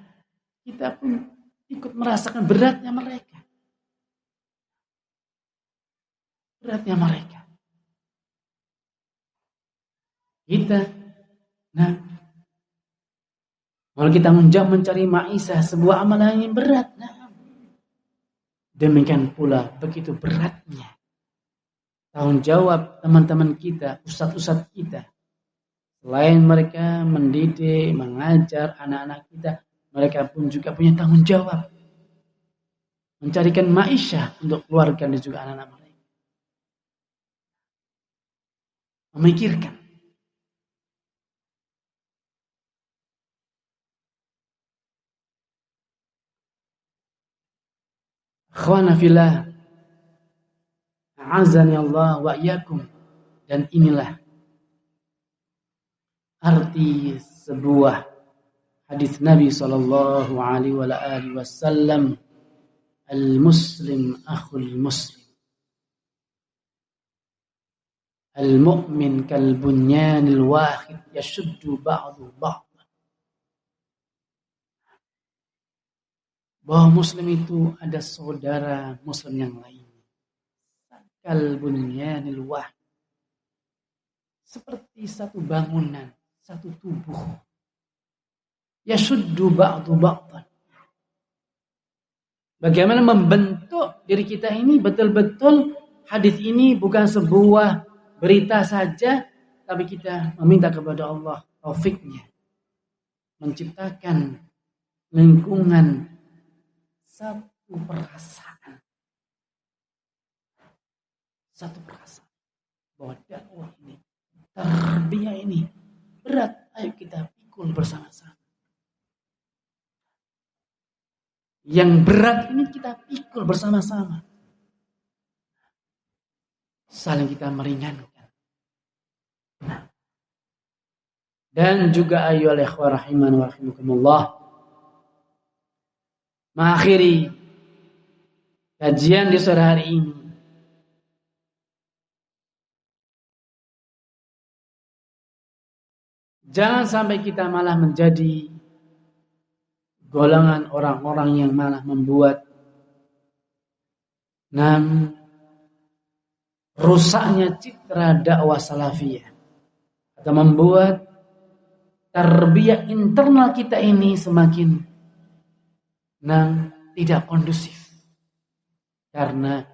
[SPEAKER 1] Kita pun ikut merasakan beratnya mereka. Beratnya mereka. Kita, kalau kita mencari maisha sebuah amalan yang berat, demikian pula begitu beratnya tanggung jawab teman-teman kita, ustadz-ustadz kita. Selain mereka mendidik, mengajar anak-anak kita, mereka pun juga punya tanggung jawab mencarikan maisha untuk keluarga dan juga anak-anak mereka. Memikirkan. Akhwana fillah, a'azani Allah wa iyyakum. Dan inilah arti sebuah hadis Nabi sallallahu alaihi wasallam, al-muslim akhul muslim, al-mu'min kal bunyanil wahid yashuddu ba'du ba'd. Bahwa muslim itu ada saudara muslim yang lain. Kal bunyanil wahid, seperti satu bangunan, satu tubuh. Yashuddu ba'du ba'dan. Bagaimana membentuk diri kita ini betul-betul hadis ini bukan sebuah berita saja, tapi kita meminta kepada Allah taufiknya menciptakan lingkungan satu perasaan bahwa dakwah ini, tarbiyah ini berat, ayo kita pikul bersama-sama. Yang berat ini kita pikul bersama-sama. Saling kita meringankan. Dan juga ayyuhal ikhwah rahiman wa rahimakumullah, mengakhiri kajian di sore hari ini, jangan sampai kita malah menjadi golongan orang-orang yang malah membuat rusaknya citra dakwah salafiyah atau membuat tarbiyah internal kita ini semakin tidak kondusif karena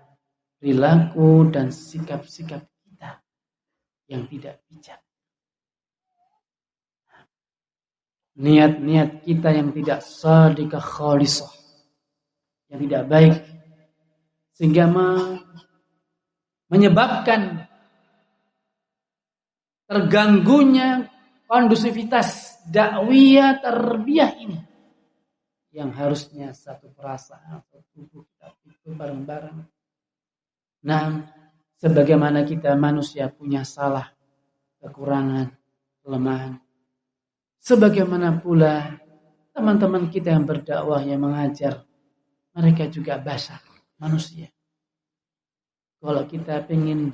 [SPEAKER 1] perilaku dan sikap-sikap kita yang tidak bijak. Niat-niat kita yang tidak shadiqah khalisah, yang tidak baik, sehingga menyebabkan terganggunya kondusivitas dakwiyah tarbiyah ini, yang harusnya satu perasaan atau tubuh kita itu bareng-bareng. Nah, sebagaimana kita manusia punya salah, kekurangan, kelemahan, sebagaimana pula teman-teman kita yang berdakwah, yang mengajar, mereka juga bashar, manusia. Kalau kita ingin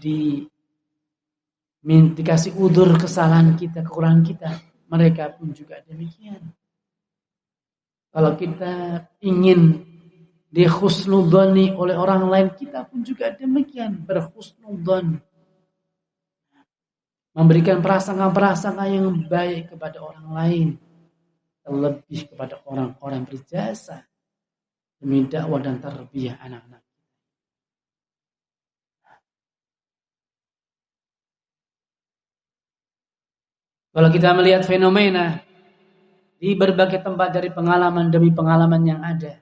[SPEAKER 1] dikasih udzur kesalahan kita, kekurangan kita, mereka pun juga demikian. Kalau kita ingin dihusnudzoni oleh orang lain, kita pun juga demikian, berhusnudzon. Memberikan prasangka-prasangka yang baik kepada orang lain, terlebih kepada orang-orang berjasa demi dakwah dan tarbiyah anak-anak. Kalau kita melihat fenomena di berbagai tempat dari pengalaman demi pengalaman yang ada,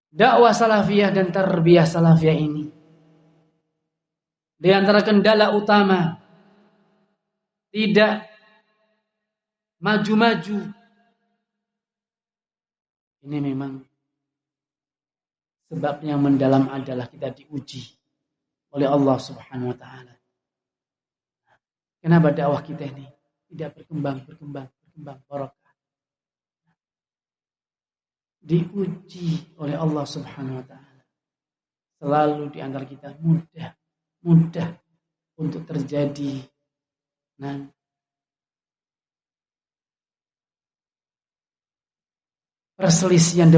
[SPEAKER 1] dakwah salafiyah dan tarbiyah salafiyah ini di antara kendala utama tidak maju-maju. Ini memang sebab yang mendalam adalah kita diuji oleh Allah Subhanahu wa taala. Kenapa dakwah kita ini tidak berkembang barokah? Diuji oleh Allah Subhanahu wa taala. Selalu di antara kita mudah untuk terjadi perselisihan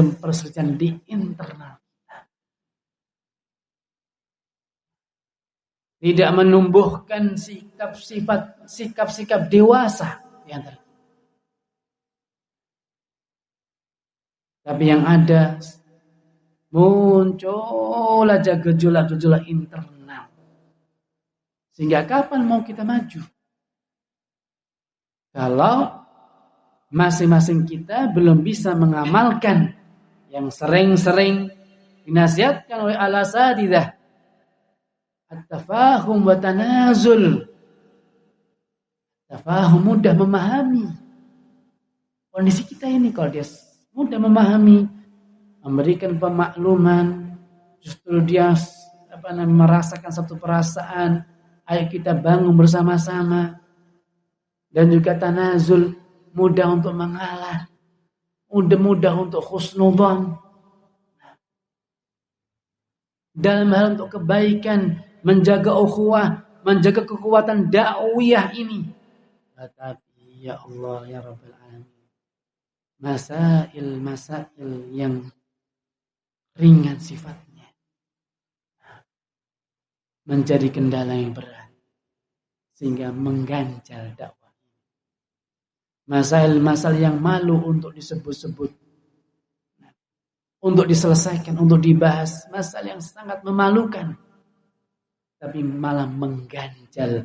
[SPEAKER 1] di internal kita. Tidak menumbuhkan sikap-sikap dewasa di antara kita. Tapi yang ada muncul aja gejolak-gejolak internal. Sehingga kapan mau kita maju? Kalau masing-masing kita belum bisa mengamalkan yang sering-sering dinasihatkan oleh al-asatidzah, at-tafahum wa tanazul. Tafahum, mudah memahami kondisi kita ini. Kalau dia mudah memahami, memberikan pemakluman, justru dia merasakan satu perasaan, ayo kita bangun bersama-sama. Dan juga tanazul, mudah untuk mengalah, mudah untuk husnudzon. Dalam hal untuk kebaikan, menjaga ukhuwah, menjaga kekuatan dakwiyah ini. Tetapi ya Allah ya Rabbal Alamin, masail yang ringan sifatnya menjadi kendala yang berat sehingga mengganjal dakwah. Masail yang malu untuk disebut-sebut, untuk diselesaikan, untuk dibahas, masalah yang sangat memalukan, tapi malah mengganjal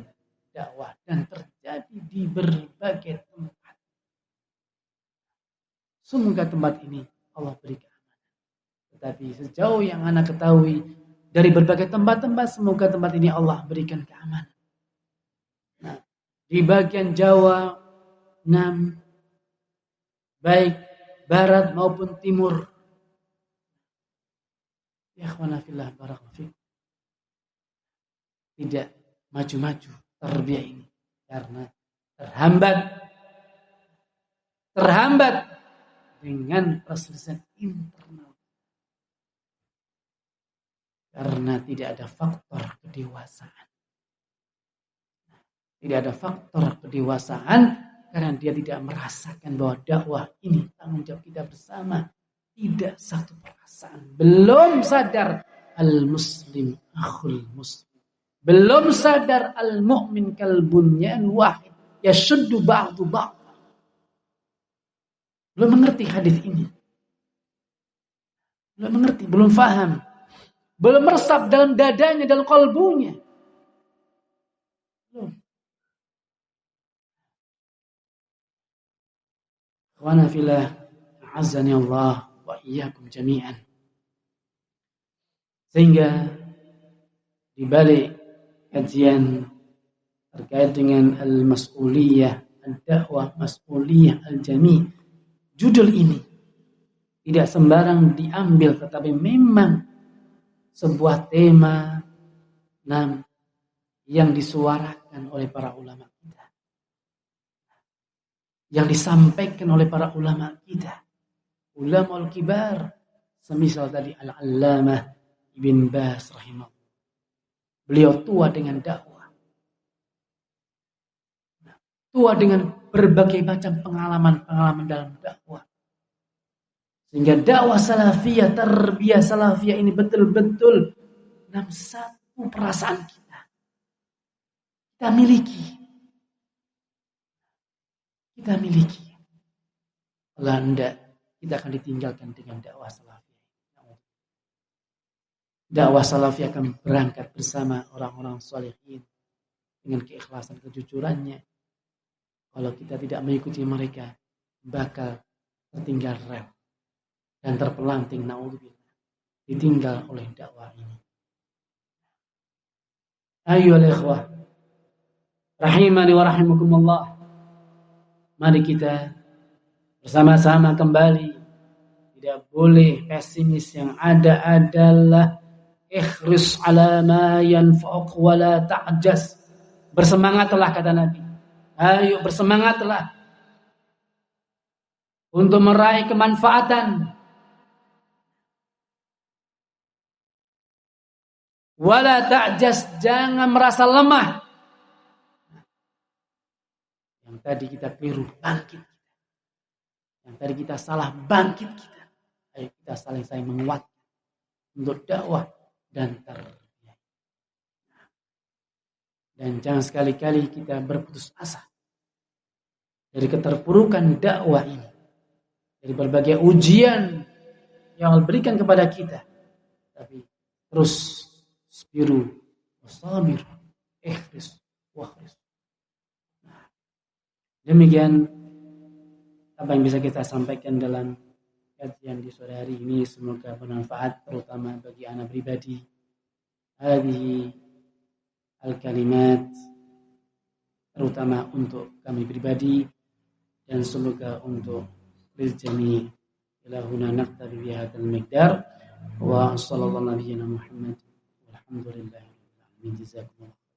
[SPEAKER 1] dakwah dan terjadi di berbagai tempat. Semoga tempat ini Allah beri keamanan. Tetapi sejauh yang anak ketahui dari berbagai tempat-tempat, semoga tempat ini Allah berikan keamanan. Nah, di bagian Jawa, baik barat maupun timur, ya ikhwana fillah barakallahu fiik, tidak maju-maju tarbiyah ini karena terhambat dengan perselisihan internal, karena tidak ada faktor kedewasaan. Tidak ada faktor kedewasaan karena dia tidak merasakan bahwa dakwah ini tanggung jawab kita bersama. Tidak satu perasaan, belum sadar al-muslim akhul muslim. Belum sadar al-mu'min kal bunyan wahid yashuddu ba'du ba'd. Belum mengerti hadis ini. Belum mengerti, belum faham. Belum meresap dalam dadanya, dalam kalbunya. Belum. Ikhwana fillah, a'azzani Allah wa iyyakum jami'an. Sehingga di balik kajian terkait dengan al-mas'uliyah, ad-da'wah mas'uliyah al-jami', judul ini tidak sembarang diambil, tetapi memang sebuah tema yang disuarakan oleh para ulama kita, yang disampaikan oleh para ulama kita, ulama al-kibar, semisal tadi Al-Allamah Ibn Baz rahimahullah. Beliau tua dengan dakwah, tua dengan berbagai macam pengalaman dalam dakwah. Sehingga dakwah salafiyah, tarbiyah salafiyah ini betul-betul dalam satu perasaan kita miliki. Kalau tidak, kita akan ditinggalkan dengan dakwah salafiyah. Dakwah salafiyah akan berangkat bersama orang-orang sholihin dengan keikhlasan kejujurannya. Kalau kita tidak mengikuti mereka, bakal tertinggal rel dan terpelanting, naudzubillah, ditinggal oleh dakwah ini. Ayyuhal ikhwah rahimani wa rahimakumullah, mari kita bersama-sama kembali. Tidak boleh pesimis, yang ada adalah ikhris ala ma yanfa'uk wa la ta'jaz. Bersemangatlah, kata Nabi. Ayo bersemangatlah untuk meraih kemanfaatan. Wala ta'jaz, jangan merasa lemah. Yang tadi kita keliru, bangkit. Yang tadi kita salah, bangkit kita. Ayo kita saling menguatkan untuk dakwah dan tarbiyah. Dan jangan sekali-kali kita berputus asa dari keterpurukan dakwah ini, dari berbagai ujian yang Allah berikan kepada kita. Tapi terus sabiru wasabir, ikhris wakhris. Demikian apa yang bisa kita sampaikan dalam kajian di sore hari ini. Semoga bermanfaat, terutama bagi anak pribadi. Hadhihi al-kalimat, terutama untuk kami pribadi, dan semoga untuk rizjami. Ila huna naqtabi bihadzal miqdar wa sallallahu alaihi wa sallam. Alhamdulillah. Jazakumullah.